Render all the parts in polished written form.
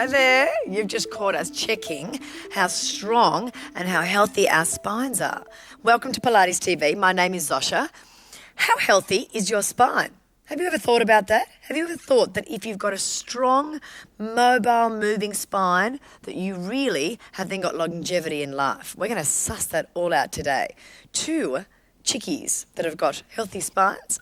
Hi there. You've just caught us checking how strong and how healthy our spines are. Welcome to Pilates TV. My name is Zosha. How healthy is your spine? Have you ever thought about that? Have you ever thought that if you've got a strong, mobile, moving spine, that you really have then got longevity in life? We're going to suss that all out today. 2 chickies that have got healthy spines.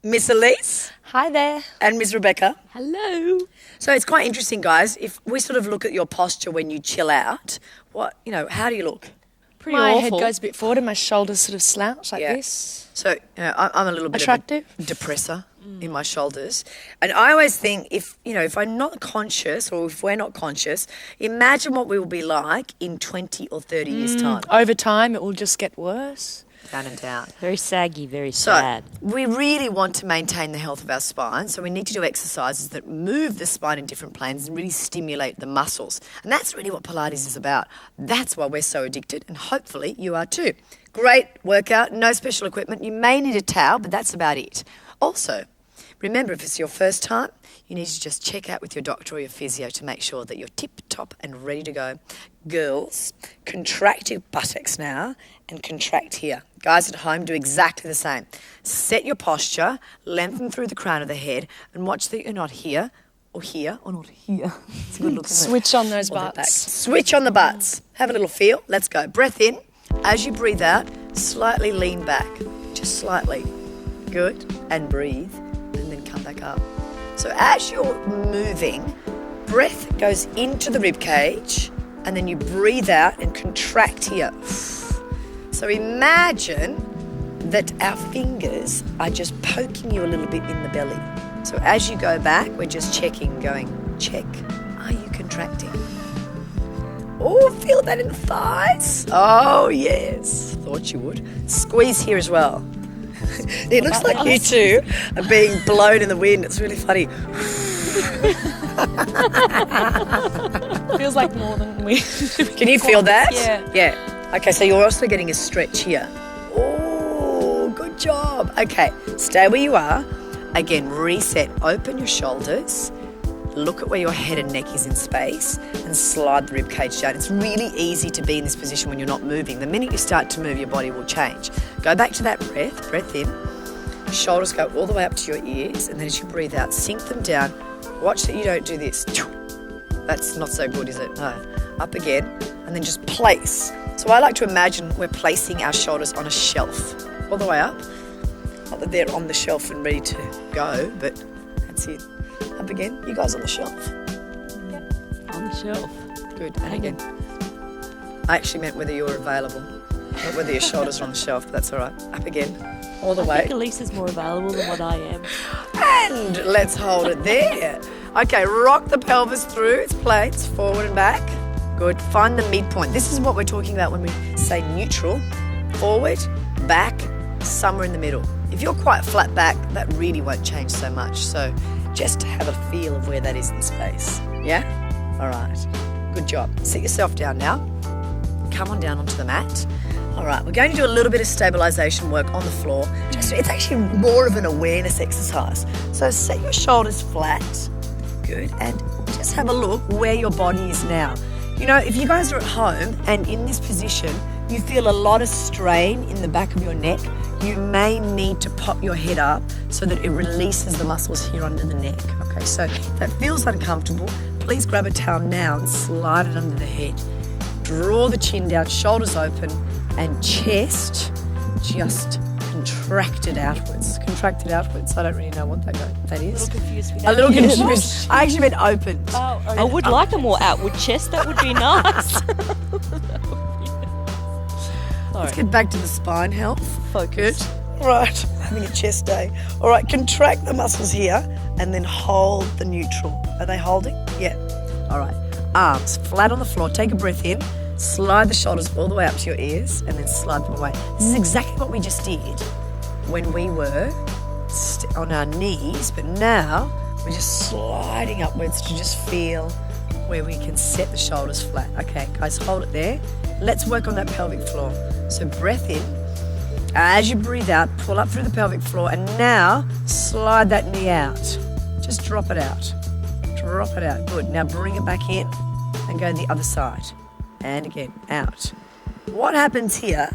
Miss Elise. Hi there. And Miss Rebecca. Hello. So it's quite interesting, guys. If we sort of look at your posture when you chill out, how do you look? Pretty awful. My head goes a bit forward and my shoulders sort of slouch like this. So I'm a little bit attractive of a depressor in my shoulders. And I always think if I'm not conscious or if we're not conscious, imagine what we will be like in 20 or 30 years' time. Over time, it will just get worse. Down and down. Very saggy, very sad. So we really want to maintain the health of our spine, so we need to do exercises that move the spine in different planes and really stimulate the muscles. And that's really what Pilates is about. That's why we're so addicted, and hopefully you are too. Great workout, no special equipment. You may need a towel, but that's about it. Also, remember, if it's your first time, you need to just check out with your doctor or your physio to make sure that you're tip-top and ready to go. Girls, contract your buttocks now and contract here. Guys at home, do exactly the same. Set your posture, lengthen through the crown of the head, and watch that you're not here or not here. It's a good look. Switch on those butts. Switch on the butts. Have a little feel. Let's go. Breath in. As you breathe out, slightly lean back. Just slightly. Good. And breathe. And then come back up. So as you're moving, breath goes into the rib cage, and then you breathe out and contract here. So imagine that our fingers are just poking you a little bit in the belly. So as you go back, we're just checking, going, check. Are you contracting? Oh, feel that in the thighs? Oh, yes. Thought you would. Squeeze here as well. It looks like you two are being blown in the wind. It's really funny. Feels like more than we... Can you feel that? Yeah. Yeah. Okay, so you're also getting a stretch here. Oh, good job. Okay, stay where you are. Again, reset. Open your shoulders. Look at where your head and neck is in space and slide the rib cage down. It's really easy to be in this position when you're not moving. The minute you start to move, your body will change. Go back to that breath in. Shoulders go all the way up to your ears, and then as you breathe out, sink them down. Watch that you don't do this. That's not so good, is it? No. Up again, and then just place. So I like to imagine we're placing our shoulders on a shelf, all the way up. Not that they're on the shelf and ready to go, but that's it. Up again. You guys on the shelf? Yep. On the shelf. Good. And again. I actually meant whether you were available, not whether your shoulders are on the shelf, but that's all right. Up again. All the way. I think Elise is more available than what I am. And let's hold it there. Okay, rock the pelvis through its plates, forward and back. Good. Find the midpoint. This is what we're talking about when we say neutral. Forward, back, somewhere in the middle. If you're quite flat back, that really won't change so much. So just to have a feel of where that is in space. Yeah? All right. Good job. Sit yourself down now. Come on down onto the mat. All right, we're going to do a little bit of stabilisation work on the floor. It's actually more of an awareness exercise. So set your shoulders flat. Good. And just have a look where your body is now. You know, if you guys are at home and in this position, you feel a lot of strain in the back of your neck, you may need to pop your head up so that it releases the muscles here under the neck. Okay, so if that feels uncomfortable, please grab a towel now and slide it under the head. Draw the chin down, shoulders open, and chest just contracted outwards. Contracted outwards. I don't really know what that is. A little confused with that. A little confused. I actually meant opened. Oh, okay. I would like a more outward chest. That would be nice. Let's get back to the spine health. Focus. Good. Right. Having a chest day. All right. Contract the muscles here and then hold the neutral. Are they holding? Yeah. All right. Arms flat on the floor. Take a breath in. Slide the shoulders all the way up to your ears and then slide them away. This is exactly what we just did when we were on our knees, but now we're just sliding upwards to just feel where we can set the shoulders flat. Okay, guys, hold it there. Let's work on that pelvic floor. So breath in. As you breathe out, pull up through the pelvic floor, and now slide that knee out. Just drop it out. Drop it out. Good. Now bring it back in and go the other side. And again, out. What happens here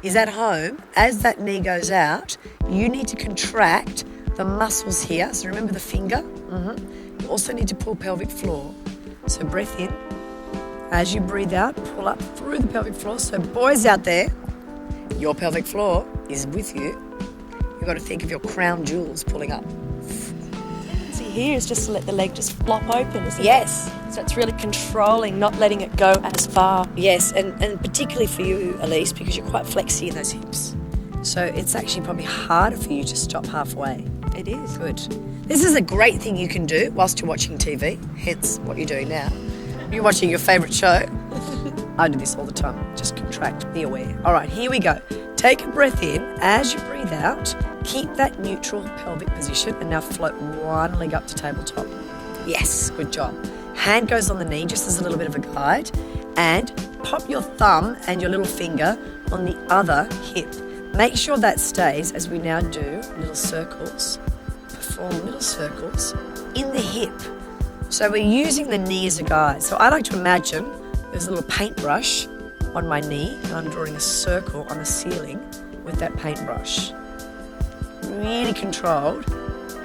is at home, as that knee goes out, you need to contract the muscles here. So remember the finger? You also need to pull pelvic floor. So breath in. As you breathe out, pull up through the pelvic floor. So boys out there, your pelvic floor is with you. You've got to think of your crown jewels pulling up. See, here is just to let the leg just flop open, isn't it? Yes. So it's really controlling, not letting it go as far. Yes, and particularly for you, Elise, because you're quite flexy in those hips. So it's actually probably harder for you to stop halfway. It is. Good. This is a great thing you can do whilst you're watching TV, hence what you're doing now. You're watching your favourite show. I do this all the time. Just contract, be aware. All right, here we go. Take a breath in. As you breathe out, keep that neutral pelvic position and now float one leg up to tabletop. Yes, good job. Hand goes on the knee just as a little bit of a guide and pop your thumb and your little finger on the other hip. Make sure that stays as we now do little circles. Perform little circles in the hip. So we're using the knee as a guide. So I like to imagine there's a little paintbrush on my knee and I'm drawing a circle on the ceiling with that paintbrush. Really controlled.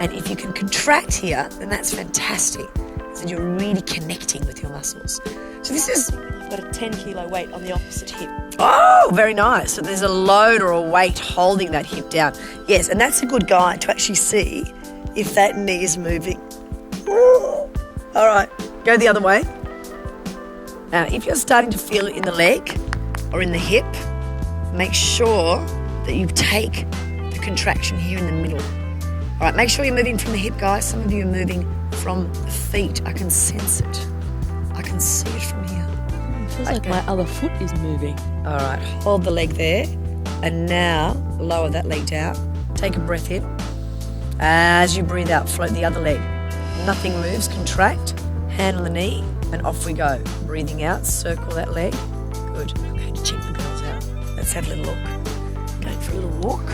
And if you can contract here, then that's fantastic. So you're really connecting with your muscles. So this is... You've got a 10 kilo weight on the opposite hip. Oh, very nice. So there's a load or a weight holding that hip down. Yes, and that's a good guide to actually see if that knee is moving. Ooh. All right, go the other way. Now, if you're starting to feel it in the leg or in the hip, make sure that you take the contraction here in the middle. All right, make sure you're moving from the hip, guys. Some of you are moving from the feet. I can sense it. I can see it from here. It feels like my other foot is moving. All right, hold the leg there. And now lower that leg down. Take a breath in. As you breathe out, float the other leg. Nothing moves, contract, hand on the knee, and off we go. Breathing out, circle that leg. Good. I'm going to check the girls out. Let's have a little look. Going for a little walk.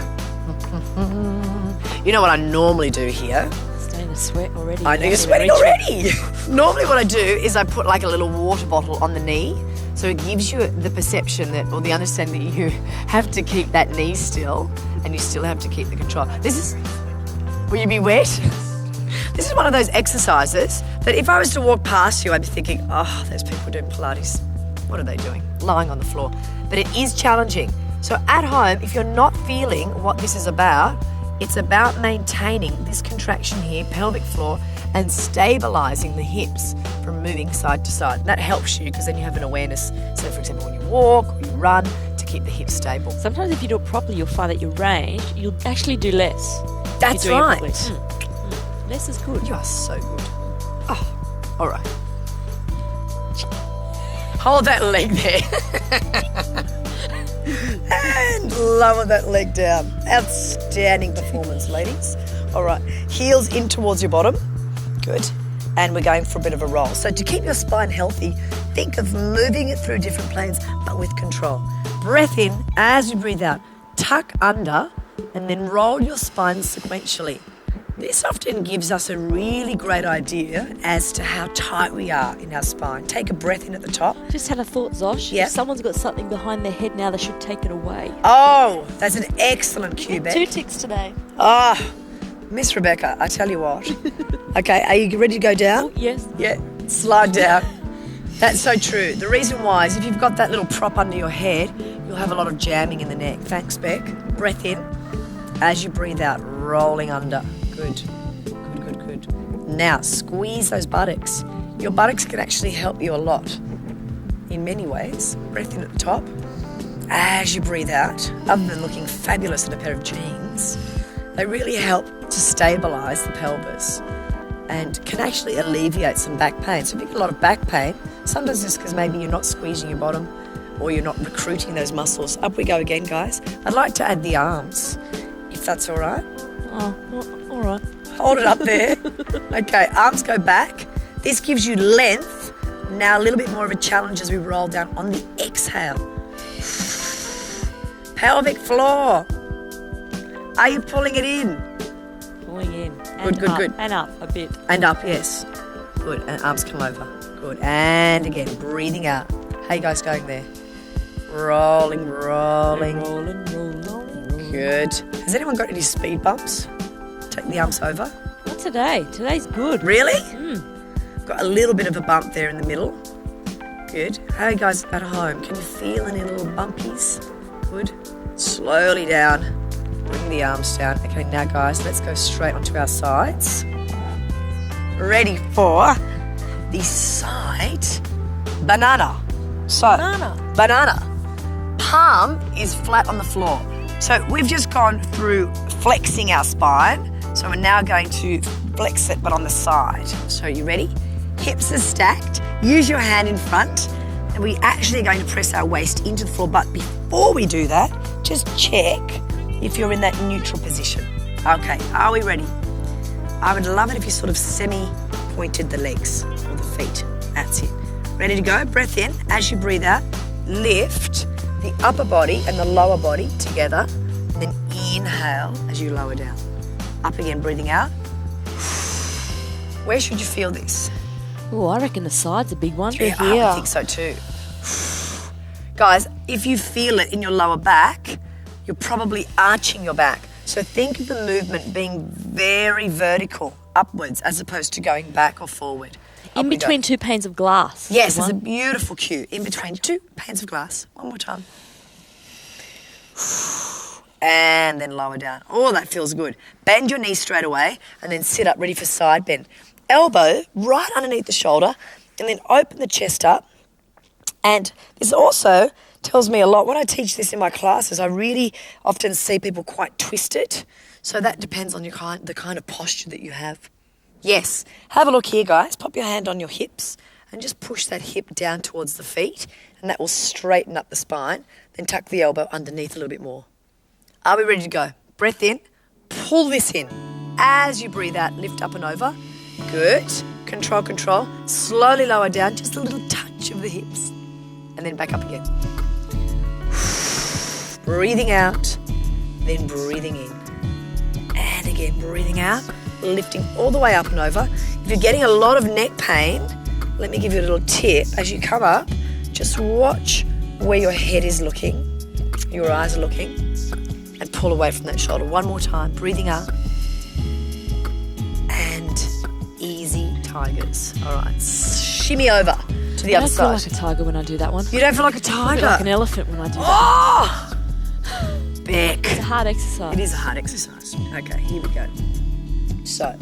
You know what I normally do here? Starting to sweat already. I know you're sweating already. Normally what I do is I put like a little water bottle on the knee. So it gives you the perception that, or the understanding that you have to keep that knee still and you still have to keep the control. This is, will you be wet? This is one of those exercises that if I was to walk past you, I'd be thinking, oh, those people doing Pilates. What are they doing? Lying on the floor. But it is challenging. So at home, if you're not feeling what this is about, it's about maintaining this contraction here, pelvic floor, and stabilising the hips from moving side to side. That helps you because then you have an awareness. So for example, when you walk or you run, to keep the hips stable. Sometimes if you do it properly, you'll find that your range, you'll actually do less. That's right. Less is good. You are so good. Oh, all right. Hold that leg there. And lower that leg down. Outstanding performance, ladies. All right. Heels in towards your bottom. Good. And we're going for a bit of a roll. So to keep your spine healthy, think of moving it through different planes, but with control. Breath in as you breathe out. Tuck under and then roll your spine sequentially. This often gives us a really great idea as to how tight we are in our spine. Take a breath in at the top. Just had a thought, Zosh. Yeah. If someone's got something behind their head now, they should take it away. Oh, that's an excellent cue, Beck. 2 ticks today. Ah, Miss Rebecca, I tell you what. Okay, are you ready to go down? Oh, yes. Yeah, slide down. That's so true. The reason why is if you've got that little prop under your head, you'll have a lot of jamming in the neck. Thanks, Beck. Breath in. As you breathe out, rolling under. Good. Now, squeeze those buttocks. Your buttocks can actually help you a lot in many ways. Breath in at the top. As you breathe out, other than looking fabulous in a pair of jeans, they really help to stabilise the pelvis and can actually alleviate some back pain. So if you get a lot of back pain, sometimes it's because maybe you're not squeezing your bottom or you're not recruiting those muscles. Up we go again, guys. I'd like to add the arms, if that's all right. Oh, all right. Hold it up there. Okay, arms go back. This gives you length. Now a little bit more of a challenge as we roll down on the exhale. Pelvic floor. Are you pulling it in? Pulling in. And Good. And up a bit. And up, yes. Good, and arms come over. Good, and again, breathing out. How you guys going there? Rolling. Rolling. Good. Has anyone got any speed bumps? Take the arms over. Not today. Today's good. Really? Got a little bit of a bump there in the middle. Good. How are you guys at home? Can you feel any little bumpies? Good. Slowly down. Bring the arms down. Okay, now guys, let's go straight onto our sides. Ready for the side banana. So, banana. Palm is flat on the floor. So we've just gone through flexing our spine. So we're now going to flex it, but on the side. So you ready? Hips are stacked. Use your hand in front. And we actually are going to press our waist into the floor. But before we do that, just check if you're in that neutral position. Okay, are we ready? I would love it if you sort of semi-pointed the legs or the feet. That's it. Ready to go? Breath in. As you breathe out, lift the upper body and the lower body together. And then inhale as you lower down. Up again, breathing out. Where should you feel this? Oh, I reckon the side's a big one. Yeah, I would think so too. Guys, if you feel it in your lower back, you're probably arching your back. So think of the movement being very vertical, upwards, as opposed to going back or forward. In between two panes of glass. Yes, it's a beautiful cue. In between two panes of glass. One more time. And then lower down. Oh, that feels good. Bend your knees straight away and then sit up, ready for side bend. Elbow right underneath the shoulder and then open the chest up. And this also tells me a lot. When I teach this in my classes, I really often see people quite twisted. So that depends on the kind of posture that you have. Yes, have a look here, guys. Pop your hand on your hips and just push that hip down towards the feet, and that will straighten up the spine. Then tuck the elbow underneath a little bit more. Are we ready to go? Breath in, pull this in. As you breathe out, lift up and over. Good. Control. Slowly lower down, just a little touch of the hips. And then back up again. Breathing out, then breathing in. And again, breathing out, lifting all the way up and over. If you're getting a lot of neck pain, let me give you a little tip. As you come up, just watch where your head is looking, your eyes are looking, and pull away from that shoulder. One more time, breathing up. And easy tigers. All right, shimmy over to the other side. I feel like a tiger when I do that one. You don't feel like a tiger? I feel like an elephant when I do that. Oh! Beck. It's a hard exercise. It is a hard exercise. Okay, here we go. So,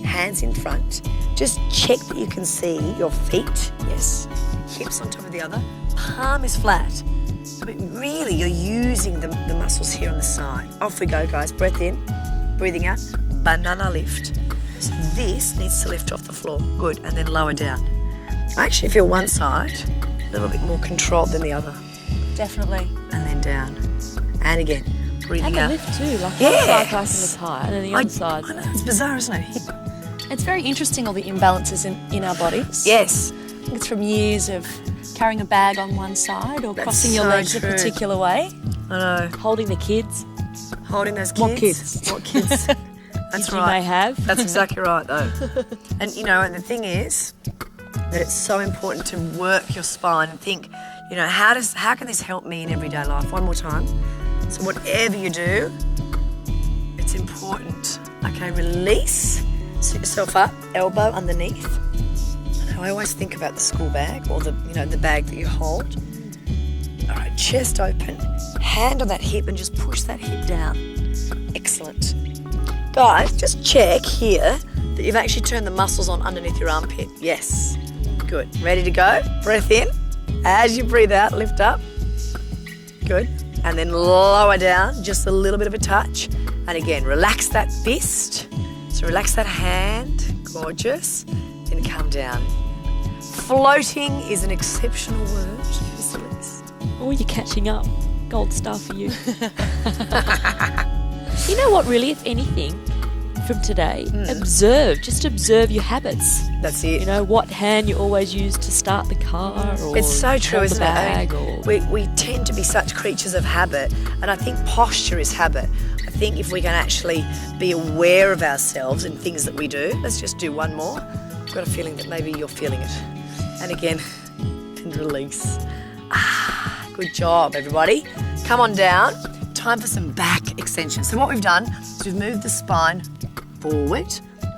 hands in front. Just check that you can see your feet. Yes. Hips on top of the other. Palm is flat. But really, you're using the muscles here on the side. Off we go, guys. Breath in. Breathing out. Banana lift. So this needs to lift off the floor. Good. And then lower down. I actually feel one side a little bit more controlled than the other. Definitely. And then down. And again. Breathing out. I can lift too. Like yes. one side I can lift higher and then the other side. I know, it's bizarre, isn't it? It's very interesting, all the imbalances in our bodies. Yes. I think it's from years of carrying a bag on one side or That's crossing your so legs true. a particular way. I know. Holding the kids. Holding those kids. What kids? What kids? That's You right. may have. That's exactly right, though. And, and the thing is that it's so important to work your spine and think, how can this help me in everyday life? One more time. So whatever you do, it's important. Okay, release. Sit yourself up, elbow underneath. And I always think about the school bag or the bag that you hold. All right, chest open, hand on that hip and just push that hip down. Excellent. Guys, just check here that you've actually turned the muscles on underneath your armpit. Yes. Good. Ready to go? Breath in. As you breathe out, lift up. Good. And then lower down, just a little bit of a touch. And again, relax that fist. So relax that hand. Gorgeous. Then come down. Floating is an exceptional word, Miss Elise. Oh, you're catching up. Gold star for you. You know what, really, if anything, from today, just observe your habits. That's it. What hand you always use to start the car or it's so true, hold the isn't bag it? We tend to be such creatures of habit, and I think posture is habit. I think if we can actually be aware of ourselves and things that we do, let's just do one more. I've got a feeling that maybe you're feeling it. And again, and release. Good job, everybody. Come on down. Time for some back extensions. So what we've done is we've moved the spine forward,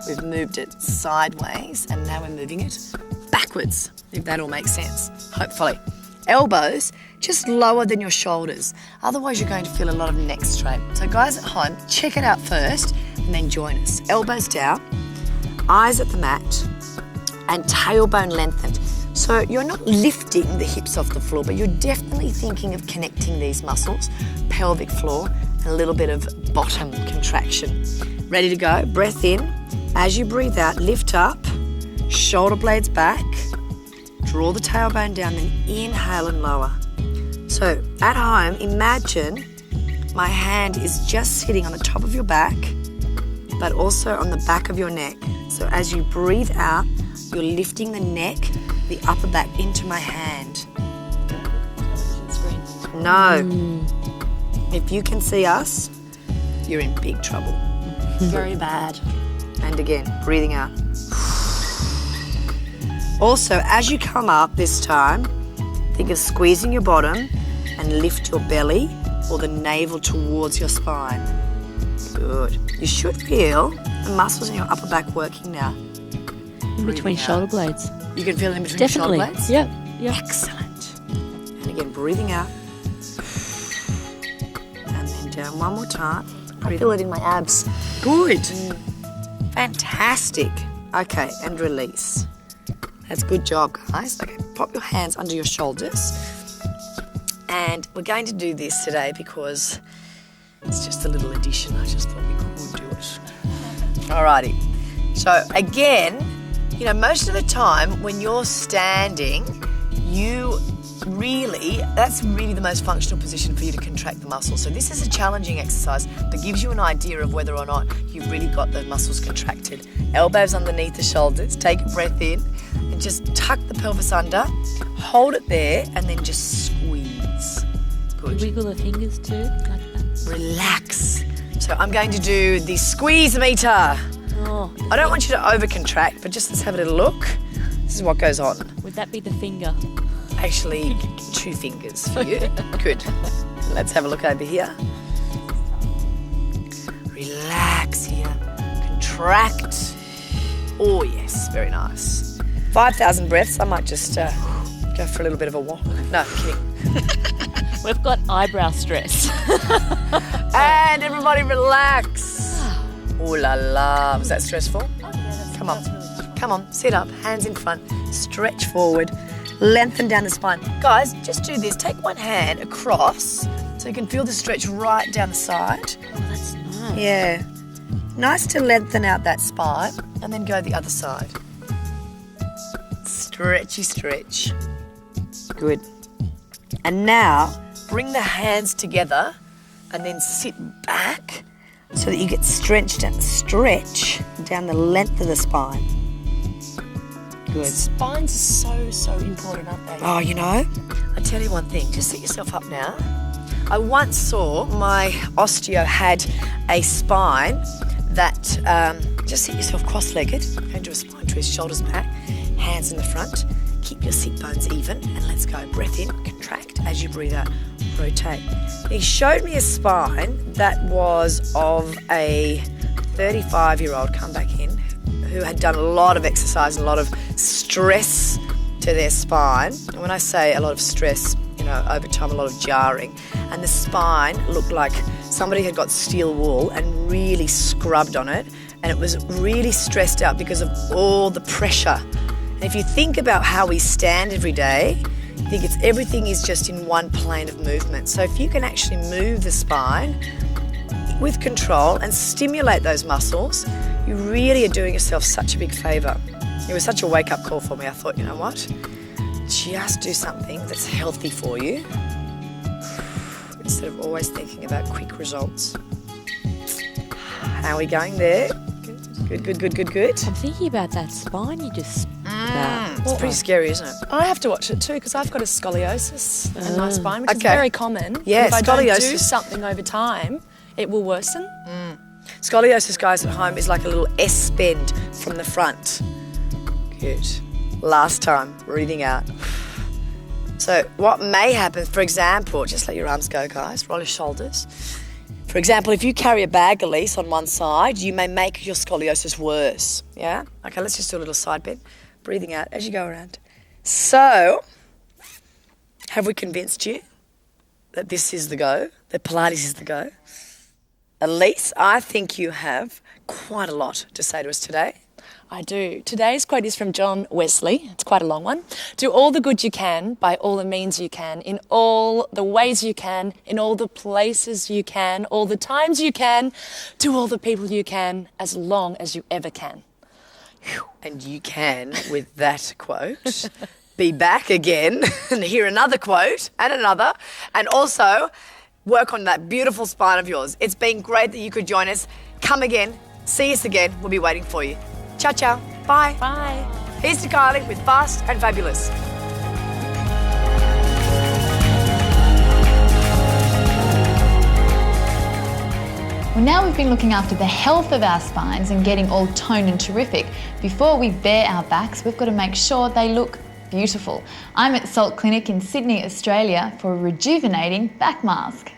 we've moved it sideways, and now we're moving it backwards, if that all makes sense, hopefully. Elbows just lower than your shoulders. Otherwise, you're going to feel a lot of neck strain. So guys at home, check it out first and then join us. Elbows down, eyes at the mat, and tailbone lengthened. So you're not lifting the hips off the floor, but you're definitely thinking of connecting these muscles, pelvic floor, and a little bit of bottom contraction. Ready to go? Breath in. As you breathe out, lift up, shoulder blades back, draw the tailbone down, then inhale and lower. So at home, imagine my hand is just sitting on the top of your back, but also on the back of your neck. So as you breathe out, you're lifting the neck, the upper back into my hand. No. If you can see us, you're in big trouble. Very bad. And again, breathing out. Also, as you come up this time, think of squeezing your bottom and lift your belly or the navel towards your spine. Good. You should feel the muscles in your upper back working now. In between shoulder blades. You can feel it in between Definitely. your shoulder blades? Yep. Excellent. And again, breathing out. And then down one more time. I feel it in my abs. Good. Fantastic. Okay, and release. That's a good job, guys. Okay, pop your hands under your shoulders. And we're going to do this today because it's just a little addition. I just thought we could do it. Alrighty. So again, you know, most of the time when you're standing, that's really the most functional position for you to contract the muscles. So this is a challenging exercise that gives you an idea of whether or not you've really got the muscles contracted. Elbows underneath the shoulders, take a breath in and just tuck the pelvis under, hold it there and then just squeeze. Good. Wiggle the fingers too, like that. Relax. So I'm going to do the squeeze meter. Oh, I don't want you to over-contract, but just let's have a little look. This is what goes on. would that be the finger? Actually, 2 fingers for you. Good. Let's have a look over here. Relax here. Contract. Oh, yes. Very nice. 5,000 breaths. I might just go for a little bit of a walk. No, I'm kidding. We've got eyebrow stress. And everybody relax. Ooh la la. Was that stressful? Oh, yeah, Come on. that's really fun. Come on. Sit up. Hands in front. Stretch forward. Lengthen down the spine. Guys, just do this. Take one hand across so you can feel the stretch right down the side. Oh, that's nice. Yeah. Nice to lengthen out that spine and then go the other side. Stretchy stretch. Good. And now bring the hands together and then sit back so that you get stretch down the length of the spine. Good. Spines are so important, aren't they? Oh, you know, I tell you one thing, just sit yourself up now. I once saw my osteo had a spine that, just sit yourself cross-legged, go into a spine twist, shoulders back, hands in the front, keep your sit bones even, and let's go. Breath in, contract, as you breathe out, rotate. He showed me a spine that was of a 35-year-old, come back in, who had done a lot of exercise and a lot of stress to their spine. And when I say a lot of stress, you know, over time, a lot of jarring. And the spine looked like somebody had got steel wool and really scrubbed on it. And it was really stressed out because of all the pressure. And if you think about how we stand every day, I think everything is just in one plane of movement. So if you can actually move the spine with control and stimulate those muscles, you really are doing yourself such a big favour. It was such a wake-up call for me. I thought, you know what? Just do something that's healthy for you instead of always thinking about quick results. How are we going there? Good. I'm thinking about that spine you just spoke about. It's pretty scary, isn't it? I have to watch it too because I've got a scoliosis in my spine, which is Okay. very common. Yeah, if I don't do scoliosis. something over time, it will worsen. Scoliosis, guys at home, is like a little S bend from the front. Good. Last time, breathing out. So what may happen, for example, just let your arms go, guys. Roll your shoulders. For example, if you carry a bag, Elise, on one side, you may make your scoliosis worse. Yeah? Okay, let's just do a little side bend. Breathing out as you go around. So, have we convinced you that this is the go, that Pilates is the go? Elise, I think you have quite a lot to say to us today. I do. Today's quote is from John Wesley. It's quite a long one. Do all the good you can by all the means you can, in all the ways you can, in all the places you can, all the times you can, to all the people you can, as long as you ever can. Whew. And you can, with that quote, be back again and hear another quote and another, and also work on that beautiful spine of yours. It's been great that you could join us. Come again. See us again. We'll be waiting for you. Ciao, ciao. Bye. Bye. Here's to Kylie with Fast and Fabulous. Well, now we've been looking after the health of our spines and getting all toned and terrific. Before we bare our backs, we've got to make sure they look beautiful. I'm at Salt Clinic in Sydney, Australia for a rejuvenating back mask.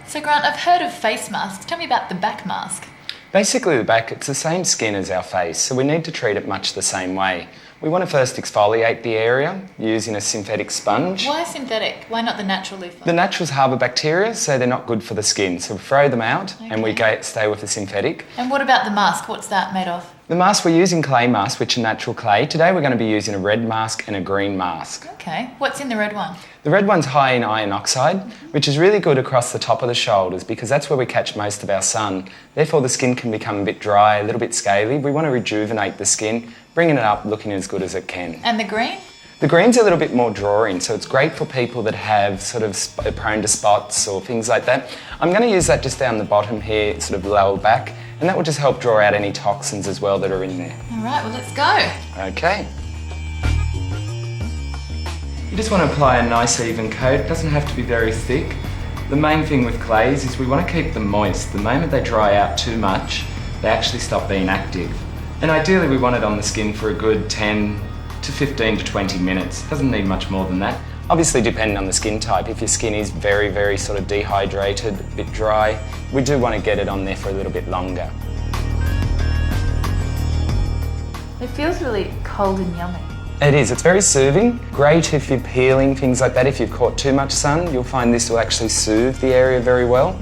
So Grant, I've heard of face masks. Tell me about the back mask. Basically the back, it's the same skin as our face, so we need to treat it much the same way. We want to first exfoliate the area using a synthetic sponge. Why synthetic? Why not the natural leaf? The naturals harbour bacteria, so they're not good for the skin, so we throw them out and we stay with the synthetic. And what about the mask? What's that made of? The mask, we're using clay masks, which are natural clay. Today we're going to be using a red mask and a green mask. Okay, what's in the red one? The red one's high in iron oxide, which is really good across the top of the shoulders because that's where we catch most of our sun. Therefore the skin can become a bit dry, a little bit scaly. We want to rejuvenate the skin, bringing it up, looking as good as it can. And the green? The green's a little bit more drawing, so it's great for people that have sort of prone to spots or things like that. I'm going to use that just down the bottom here, sort of lower back, and that will just help draw out any toxins as well that are in there. All right, well, let's go. Okay. You just want to apply a nice even coat. It doesn't have to be very thick. The main thing with clays is we want to keep them moist. The moment they dry out too much, they actually stop being active. And ideally we want it on the skin for a good 10 to 15 to 20 minutes. Doesn't need much more than that. Obviously depending on the skin type, if your skin is very, very sort of dehydrated, a bit dry, we do want to get it on there for a little bit longer. It feels really cold and yummy. It is, it's very soothing. Great if you're peeling, things like that. If you've caught too much sun, you'll find this will actually soothe the area very well.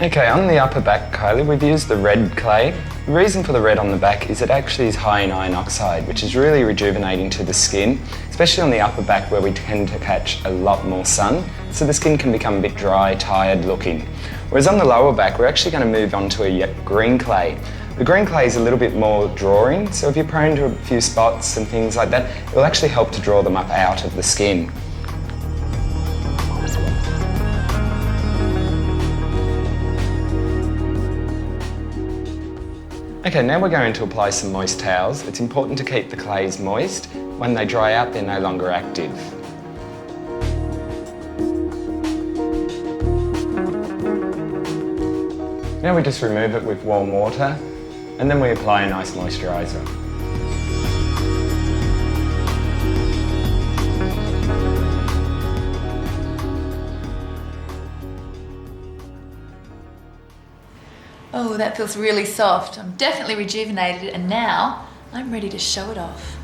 Okay, on the upper back, Kylie, we've used the red clay. The reason for the red on the back is it actually is high in iron oxide, which is really rejuvenating to the skin, especially on the upper back where we tend to catch a lot more sun, so the skin can become a bit dry, tired looking. Whereas on the lower back, we're actually going to move on to a green clay. The green clay is a little bit more drawing, so if you're prone to a few spots and things like that, it will actually help to draw them up out of the skin. Okay, now we're going to apply some moist towels. It's important to keep the clays moist. When they dry out, they're no longer active. Now we just remove it with warm water, and then we apply a nice moisturiser. Oh, that feels really soft. I'm definitely rejuvenated, and now I'm ready to show it off.